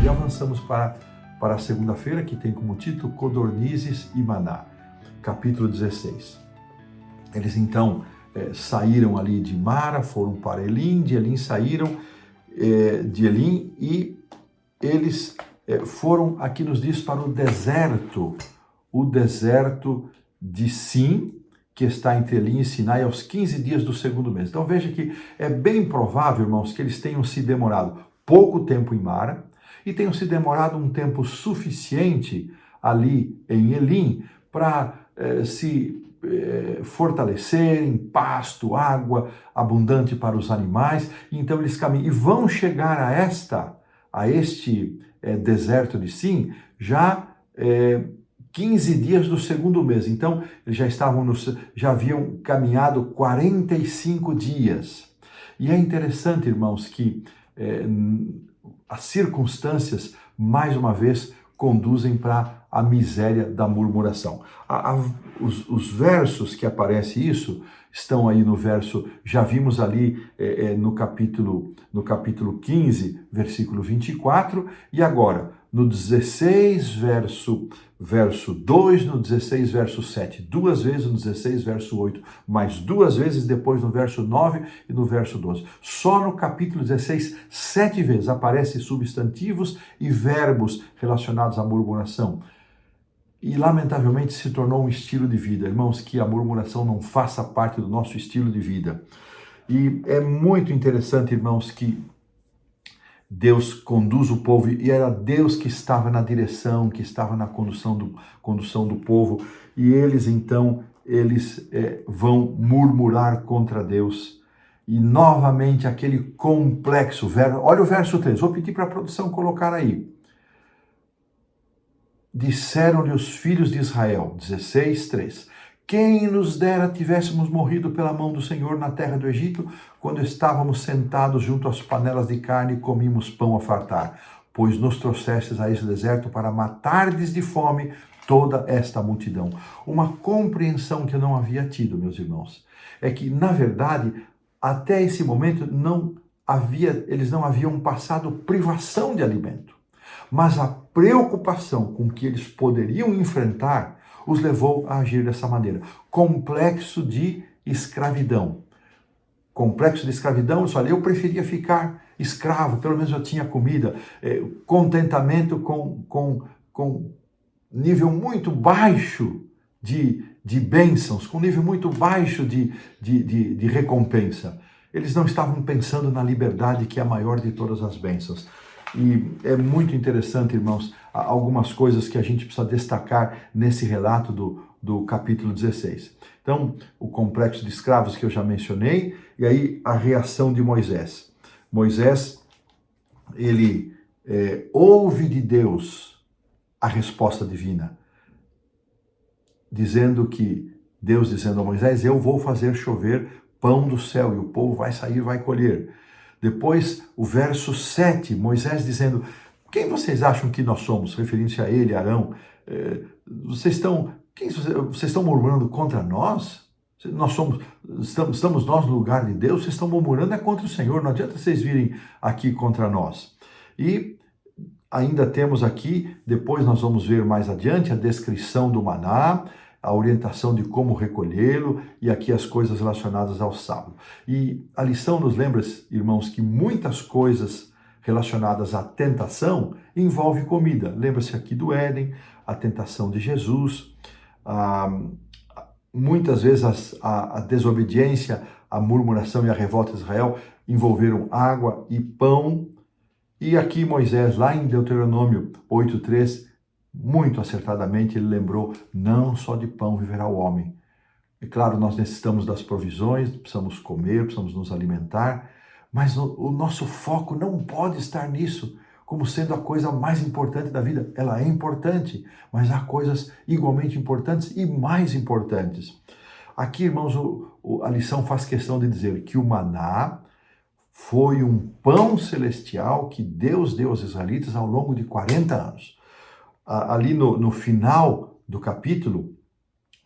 E avançamos para a segunda-feira, que tem como título Codornizes e Maná, capítulo 16. Eles então saíram ali de Mara, foram para Elim, de Elim saíram de Elim e eles foram, aqui nos diz, para o deserto de Sim, que está entre Elim e Sinai, aos 15 dias do segundo mês. Então veja que é bem provável, irmãos, que eles tenham se demorado pouco tempo em Mara e tenham se demorado um tempo suficiente ali em Elim para se fortalecerem, pasto, água abundante para os animais. Então eles caminham e vão chegar a este deserto de Sim já 15 dias do segundo mês. Então, eles já haviam caminhado 45 dias. E é interessante, irmãos, que as circunstâncias, mais uma vez, conduzem para a miséria da murmuração. Os versos que aparece isso estão aí no verso, já vimos ali no capítulo 15, versículo 24, e agora no 16, verso 2, no 16, verso 7, duas vezes no 16, verso 8, mais duas vezes depois no verso 9 e no verso 12. Só no capítulo 16, 7 vezes aparecem substantivos e verbos relacionados à murmuração. E, lamentavelmente, se tornou um estilo de vida. Irmãos, que a murmuração não faça parte do nosso estilo de vida. E é muito interessante, irmãos, que Deus conduz o povo, e era Deus que estava na direção, que estava na condução do povo, e eles, então, vão murmurar contra Deus. E, novamente, aquele complexo, olha o verso 3, vou pedir para a produção colocar aí. Disseram-lhe os filhos de Israel, 16:3, quem nos dera tivéssemos morrido pela mão do Senhor na terra do Egito, quando estávamos sentados junto às panelas de carne e comíamos pão a fartar, pois nos trouxestes a esse deserto para matardes de fome toda esta multidão. Uma compreensão que eu não havia tido, meus irmãos, é que, na verdade, até esse momento eles não haviam passado privação de alimento. Mas a preocupação com que eles poderiam enfrentar os levou a agir dessa maneira. Complexo de escravidão. Complexo de escravidão, eu preferia ficar escravo, pelo menos eu tinha comida. Contentamento com nível muito baixo de bênçãos, com nível muito baixo de recompensa. Eles não estavam pensando na liberdade, que é a maior de todas as bênçãos. E é muito interessante, irmãos, algumas coisas que a gente precisa destacar nesse relato do capítulo 16. Então, o complexo de escravos que eu já mencionei, e aí a reação de Moisés. Moisés, ele ouve de Deus a resposta divina, Deus dizendo a Moisés, eu vou fazer chover pão do céu, e o povo vai sair, vai colher. Depois, o verso 7, Moisés dizendo, quem vocês acham que nós somos? Referindo-se a ele, Arão. Vocês estão murmurando contra nós? Estamos nós no lugar de Deus? Vocês estão murmurando contra o Senhor. Não adianta vocês virem aqui contra nós. E ainda temos aqui, depois nós vamos ver mais adiante, a descrição do maná, a orientação de como recolhê-lo e aqui as coisas relacionadas ao sábado. E a lição nos lembra, irmãos, que muitas coisas relacionadas à tentação envolvem comida. Lembra-se aqui do Éden, a tentação de Jesus, muitas vezes a desobediência, a murmuração e a revolta de Israel envolveram água e pão. E aqui Moisés, lá em Deuteronômio 8:3, muito acertadamente ele lembrou, não só de pão viverá o homem. É claro, nós necessitamos das provisões, precisamos comer, precisamos nos alimentar, mas o nosso foco não pode estar nisso, como sendo a coisa mais importante da vida. Ela é importante, mas há coisas igualmente importantes e mais importantes. Aqui, irmãos, a lição faz questão de dizer que o maná foi um pão celestial que Deus deu aos israelitas ao longo de 40 anos. Ali no final do capítulo,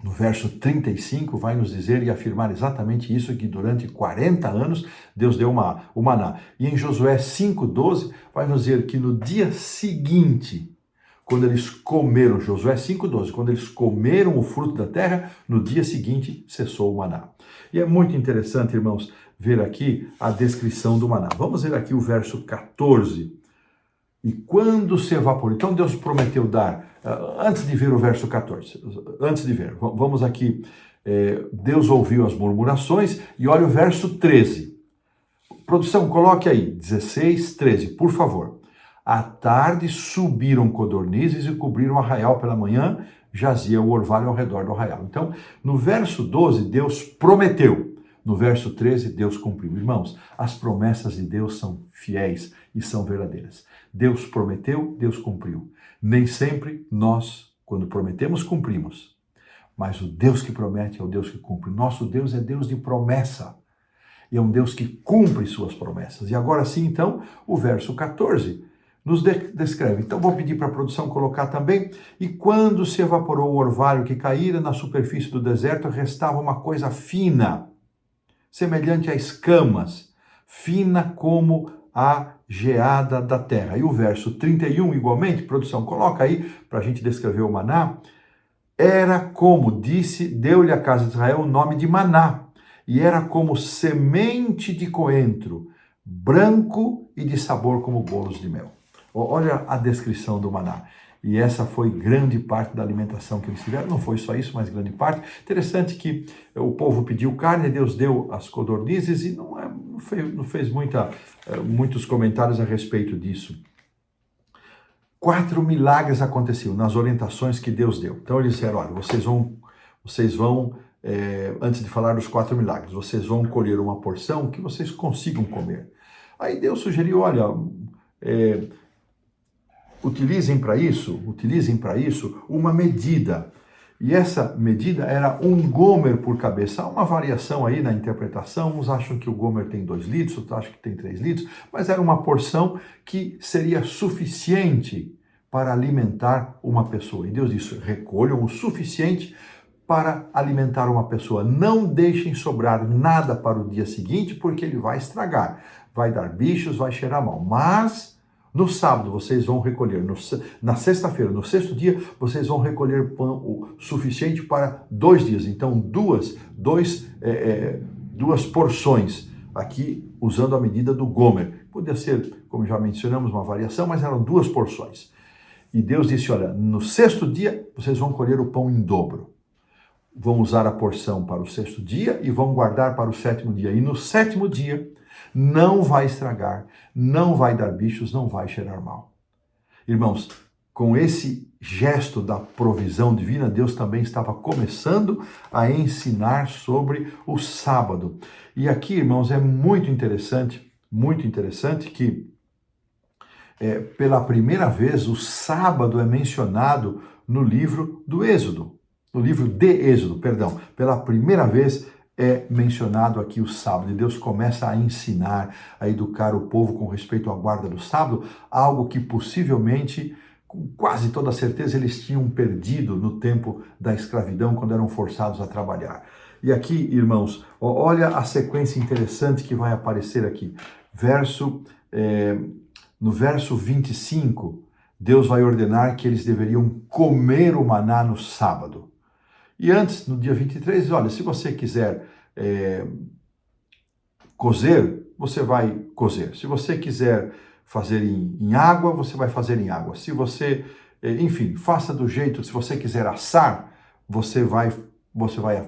no verso 35, vai nos dizer e afirmar exatamente isso, que durante 40 anos Deus deu o maná. E em Josué 5,12, vai nos dizer que no dia seguinte, quando eles comeram, Josué 5,12, quando eles comeram o fruto da terra, no dia seguinte cessou o maná. E é muito interessante, irmãos, ver aqui a descrição do maná. Vamos ver aqui o verso 14. E quando se evaporou, então Deus prometeu dar, antes de ver o verso 14, antes de ver, vamos aqui, Deus ouviu as murmurações e olha o verso 13. Produção, coloque aí, 16, 13, por favor. À tarde subiram codornizes e cobriram o arraial pela manhã, jazia o orvalho ao redor do arraial. Então, no verso 12, Deus prometeu. No verso 13, Deus cumpriu. Irmãos, as promessas de Deus são fiéis e são verdadeiras. Deus prometeu, Deus cumpriu. Nem sempre nós, quando prometemos, cumprimos. Mas o Deus que promete é o Deus que cumpre. Nosso Deus é Deus de promessa. E é um Deus que cumpre suas promessas. E agora sim, então, o verso 14 nos descreve. Então, vou pedir para a produção colocar também. E quando se evaporou o orvalho que caíra na superfície do deserto, restava uma coisa fina, semelhante a escamas, fina como a geada da terra. E o verso 31, igualmente, produção, coloca aí para a gente descrever o maná. Era como, deu-lhe a casa de Israel o nome de maná, e era como semente de coentro, branco e de sabor como bolos de mel. Olha a descrição do maná. E essa foi grande parte da alimentação que eles tiveram. Não foi só isso, mas grande parte. Interessante que o povo pediu carne, Deus deu as codornizes e não fez muitos comentários a respeito disso. 4 milagres aconteciam nas orientações que Deus deu. Então eles disseram, olha, vocês vão antes de falar dos 4 milagres, vocês vão colher uma porção que vocês consigam comer. Aí Deus sugeriu, olha, utilizem para isso uma medida. E essa medida era 1 gomer por cabeça. Há uma variação aí na interpretação, uns acham que o gomer tem 2 litros, outros acham que tem 3 litros, mas era uma porção que seria suficiente para alimentar uma pessoa. E Deus disse, recolham o suficiente para alimentar uma pessoa. Não deixem sobrar nada para o dia seguinte, porque ele vai estragar, vai dar bichos, vai cheirar mal. Mas no sábado vocês vão recolher, na sexta-feira, no 6º dia, vocês vão recolher pão o suficiente para 2 dias. Então, duas porções, aqui usando a medida do gomer. Podia ser, como já mencionamos, uma variação, mas eram 2 porções. E Deus disse, olha, no 6º dia, vocês vão colher o pão em dobro. Vão usar a porção para o 6º dia e vão guardar para o 7º dia. E no 7º dia, não vai estragar, não vai dar bichos, não vai cheirar mal. Irmãos, com esse gesto da provisão divina, Deus também estava começando a ensinar sobre o sábado. E aqui, irmãos, é muito interessante que pela primeira vez o sábado é mencionado no livro do Êxodo. No livro de Êxodo, perdão. Pela primeira vez é mencionado aqui o sábado, e Deus começa a ensinar, a educar o povo com respeito à guarda do sábado, algo que possivelmente, com quase toda certeza, eles tinham perdido no tempo da escravidão, quando eram forçados a trabalhar. E aqui, irmãos, olha a sequência interessante que vai aparecer aqui. No verso 25, Deus vai ordenar que eles deveriam comer o maná no sábado. E antes, no dia 23, olha, se você quiser cozer, você vai cozer. Se você quiser fazer em água, você vai fazer em água. Se você, enfim, faça do jeito, se você quiser assar, você vai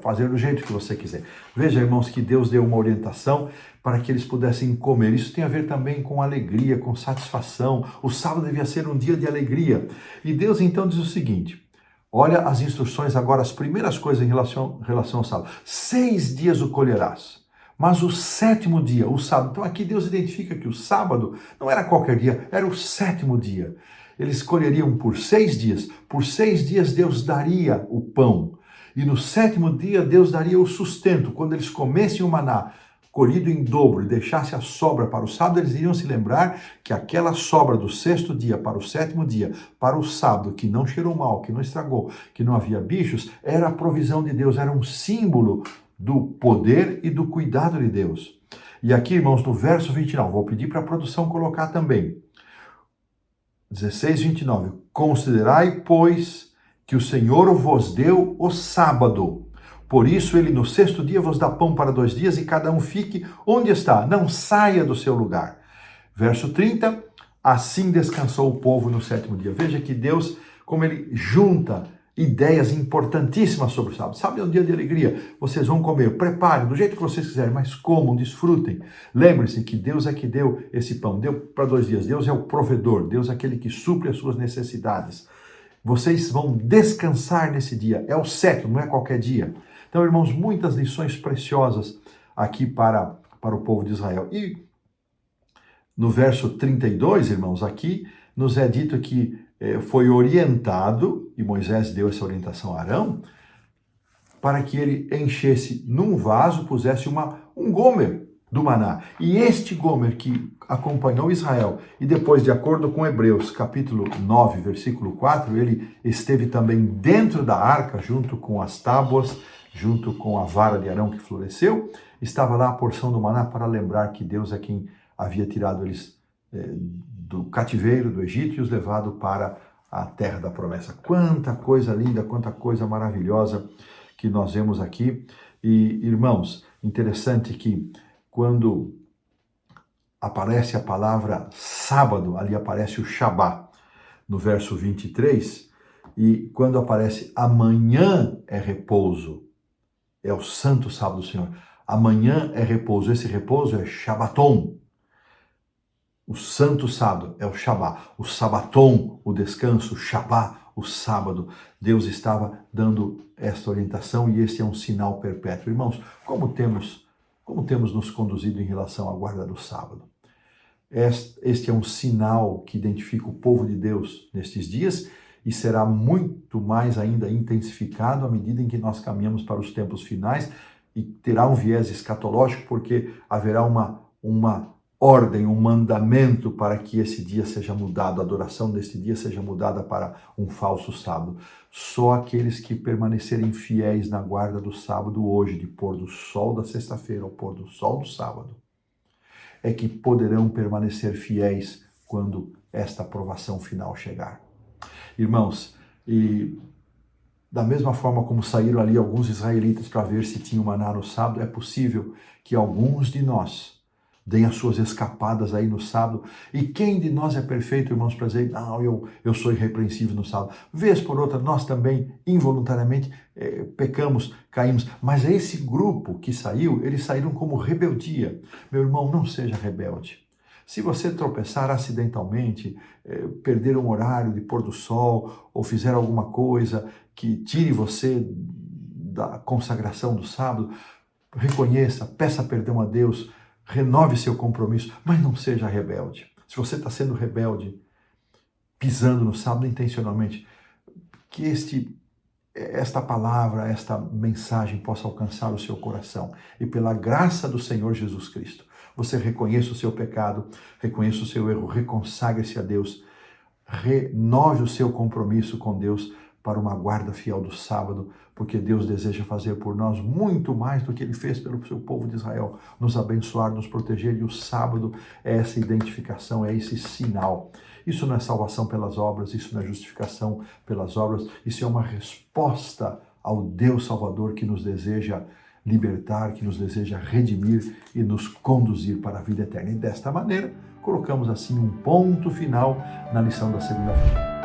fazer do jeito que você quiser. Veja, irmãos, que Deus deu uma orientação para que eles pudessem comer. Isso tem a ver também com alegria, com satisfação. O sábado devia ser um dia de alegria. E Deus então diz o seguinte, olha as instruções agora, as primeiras coisas em relação ao sábado. 6 dias o colherás, mas o 7º dia, o sábado. Então aqui Deus identifica que o sábado não era qualquer dia, era o 7º dia. Eles colheriam por 6 dias. Por 6 dias Deus daria o pão. E no 7º dia Deus daria o sustento. Quando eles comessem o maná, colhido em dobro e deixasse a sobra para o sábado, eles iriam se lembrar que aquela sobra do sexto dia para o sétimo dia, para o sábado, que não cheirou mal, que não estragou, que não havia bichos, era a provisão de Deus, era um símbolo do poder e do cuidado de Deus. E aqui, irmãos, no verso 29, vou pedir para a produção colocar também. 16, 29. Considerai, pois, que o Senhor vos deu o sábado. Por isso ele no sexto dia vos dá pão para 2 dias e cada um fique onde está, não saia do seu lugar. Verso 30. Assim descansou o povo no sétimo dia. Veja que Deus, como ele junta ideias importantíssimas sobre o sábado. Sábado é um dia de alegria. Vocês vão comer, preparem do jeito que vocês quiserem, mas comam, desfrutem. Lembre-se que Deus é que deu esse pão, deu para 2 dias. Deus é o provedor, Deus é aquele que supre as suas necessidades. Vocês vão descansar nesse dia. É o sétimo, não é qualquer dia. Então, irmãos, muitas lições preciosas aqui para o povo de Israel. E no verso 32, irmãos, aqui nos é dito que foi orientado, e Moisés deu essa orientação a Arão, para que ele enchesse num vaso, pusesse um gomer do maná. E este gomer que acompanhou Israel, e depois, de acordo com Hebreus, capítulo 9, versículo 4, ele esteve também dentro da arca, junto com as tábuas, junto com a vara de Arão que floresceu, estava lá a porção do maná para lembrar que Deus é quem havia tirado eles do cativeiro do Egito e os levado para a terra da promessa. Quanta coisa linda, quanta coisa maravilhosa que nós vemos aqui. E, irmãos, interessante que quando aparece a palavra sábado, ali aparece o Shabá, no verso 23, e quando aparece amanhã é repouso, é o santo sábado do Senhor. Amanhã é repouso, esse repouso é Shabaton. O santo sábado é o Shabá, o Sabaton, o descanso, o Shabá, o sábado. Deus estava dando esta orientação e esse é um sinal perpétuo. Irmãos, como temos nos conduzido em relação à guarda do sábado? Este é um sinal que identifica o povo de Deus nestes dias e será muito mais ainda intensificado à medida em que nós caminhamos para os tempos finais e terá um viés escatológico porque haverá uma ordem, um mandamento para que esse dia seja mudado, a adoração deste dia seja mudada para um falso sábado. Só aqueles que permanecerem fiéis na guarda do sábado hoje, de pôr do sol da sexta-feira ao pôr do sol do sábado, é que poderão permanecer fiéis quando esta aprovação final chegar. Irmãos, e da mesma forma como saíram ali alguns israelitas para ver se tinha maná no sábado, é possível que alguns de nós deem as suas escapadas aí no sábado. E quem de nós é perfeito, irmãos, para dizer, não, eu sou irrepreensível no sábado. Vez por outra, nós também, involuntariamente, pecamos, caímos. Mas esse grupo que saiu, eles saíram como rebeldia. Meu irmão, não seja rebelde. Se você tropeçar acidentalmente, perder um horário de pôr do sol, ou fizer alguma coisa que tire você da consagração do sábado, reconheça, peça perdão a Deus, renove seu compromisso, mas não seja rebelde. Se você está sendo rebelde, pisando no sábado intencionalmente, que esta palavra, esta mensagem possa alcançar o seu coração. E pela graça do Senhor Jesus Cristo, você reconheça o seu pecado, reconheça o seu erro, reconsagre-se a Deus, renove o seu compromisso com Deus para uma guarda fiel do sábado, porque Deus deseja fazer por nós muito mais do que Ele fez pelo seu povo de Israel, nos abençoar, nos proteger, e o sábado é essa identificação, é esse sinal. Isso não é salvação pelas obras, isso não é justificação pelas obras, isso é uma resposta ao Deus Salvador que nos deseja libertar, que nos deseja redimir e nos conduzir para a vida eterna. E desta maneira, colocamos assim um ponto final na lição da segunda-feira.